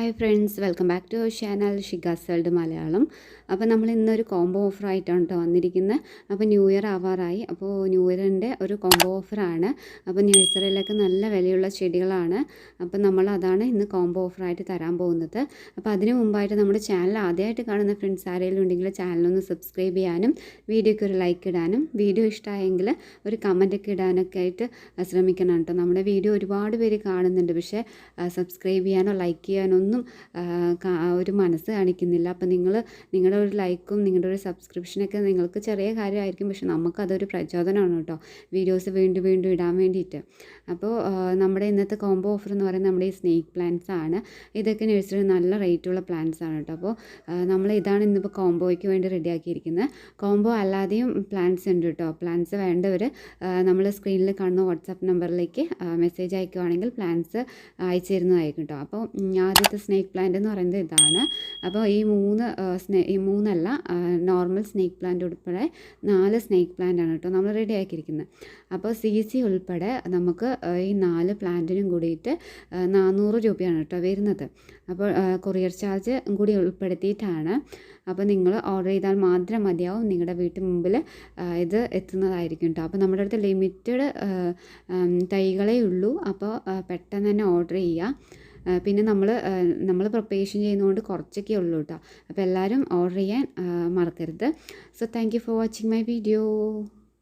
Hi friends, welcome back to our channel Shiga's world Malayalam. അപ്പോൾ നമ്മൾ ഇന്നൊരു കോംബോ ഓഫറായിട്ടാണ് കേട്ടോ വന്നിരിക്കുന്നത്. അപ്പോൾ ന്യൂ ഇയർ ആവാറായി. അപ്പോൾ ന്യൂ ഇയറിൻ്റെ ഒരു കോംബോ ഓഫറാണ്. അപ്പോൾ നഴ്സറിയിലൊക്കെ നല്ല വിലയുള്ള ചെടികളാണ്. അപ്പോൾ നമ്മൾ അതാണ് ഇന്ന് കോംബോ ഓഫറായിട്ട് തരാൻ പോകുന്നത്. അപ്പോൾ അതിന് മുമ്പായിട്ട് നമ്മുടെ ചാനൽ ആദ്യമായിട്ട് കാണുന്ന ഫ്രണ്ട്സ് ആരെങ്കിലും ഉണ്ടെങ്കിൽ ചാനലൊന്ന് സബ്സ്ക്രൈബ് ചെയ്യാനും വീഡിയോയ്ക്ക് ഒരു ലൈക്ക് ഇടാനും വീഡിയോ ഇഷ്ടമായെങ്കിൽ ഒരു കമൻറ്റൊക്കെ ഇടാനൊക്കെ ആയിട്ട് ശ്രമിക്കണം കേട്ടോ. നമ്മുടെ വീഡിയോ ഒരുപാട് പേര് കാണുന്നുണ്ട്, പക്ഷേ സബ്സ്ക്രൈബ് ചെയ്യാനോ ലൈക്ക് ചെയ്യാനോ ഒന്നും ഒരു മനസ്സ് കാണിക്കുന്നില്ല. അപ്പോൾ നിങ്ങളുടെ ഒരു ലൈക്കും നിങ്ങളുടെ ഒരു സബ്സ്ക്രിപ്ഷനൊക്കെ നിങ്ങൾക്ക് ചെറിയ കാര്യമായിരിക്കും, പക്ഷെ നമുക്കതൊരു പ്രചോദനമാണ് കേട്ടോ വീഡിയോസ് വീണ്ടും വീണ്ടും ഇടാൻ വേണ്ടിയിട്ട്. അപ്പോൾ നമ്മുടെ ഇന്നത്തെ കോംബോ ഓഫർ എന്ന് പറയുന്നത് നമ്മുടെ ഈ സ്നേക്ക് പ്ലാന്റ്സ് ആണ്. ഇതൊക്കെ നഴ്സറി നല്ല റേറ്റുള്ള പ്ലാന്റ്സ് ആണ് കേട്ടോ. അപ്പോൾ നമ്മൾ ഇതാണ് ഇന്നിപ്പോൾ കോംബോയ്ക്ക് വേണ്ടി റെഡിയാക്കിയിരിക്കുന്നത്. കോംബോ അല്ലാതെയും പ്ലാന്റ്സ് ഉണ്ട് കേട്ടോ. പ്ലാന്റ്സ് വേണ്ടവർ നമ്മൾ സ്ക്രീനിൽ കാണുന്ന വാട്സാപ്പ് നമ്പറിലേക്ക് മെസ്സേജ് അയക്കുകയാണെങ്കിൽ പ്ലാന്റ്സ് അയച്ചു തരുന്നതായിരിക്കും കേട്ടോ. അപ്പോൾ ആദ്യത്തെ സ്നേക്ക് പ്ലാന്റ് എന്ന് പറയുന്നത് ഇതാണ്. അപ്പോൾ ഈ മൂന്നല്ല, നോർമൽ സ്നേക്ക് പ്ലാന്റ് ഉൾപ്പെടെ 4 സ്നേക്ക് പ്ലാന്റ് ആണ് കേട്ടോ നമ്മൾ റെഡി ആക്കിയിരിക്കുന്നത്. അപ്പോൾ CC ഉൾപ്പെടെ നമുക്ക് ഈ 4 പ്ലാന്റിനും കൂടിയിട്ട് 400 രൂപയാണ് കേട്ടോ വരുന്നത്. അപ്പോൾ കൊറിയർ ചാർജ് കൂടി ഉൾപ്പെടുത്തിയിട്ടാണ്. അപ്പോൾ നിങ്ങൾ ഓർഡർ ചെയ്താൽ മാത്രം മതിയാവും, നിങ്ങളുടെ വീട്ടിൽ മുമ്പിൽ ഇത് എത്തുന്നതായിരിക്കും കേട്ടോ. അപ്പോൾ നമ്മുടെ അടുത്ത് ലിമിറ്റഡ് തൈകളേ ഉള്ളൂ. അപ്പോൾ പെട്ടെന്ന് തന്നെ ഓർഡർ ചെയ്യുക. പിന്നെ നമ്മൾ പ്രിപ്പറേഷൻ ചെയ്യുന്നതുകൊണ്ട് കുറച്ചൊക്കെ ഉള്ളൂ കേട്ടോ. അപ്പോൾ എല്ലാവരും ഓർഡർ ചെയ്യാൻ മറക്കരുത്. So thank you for watching my video.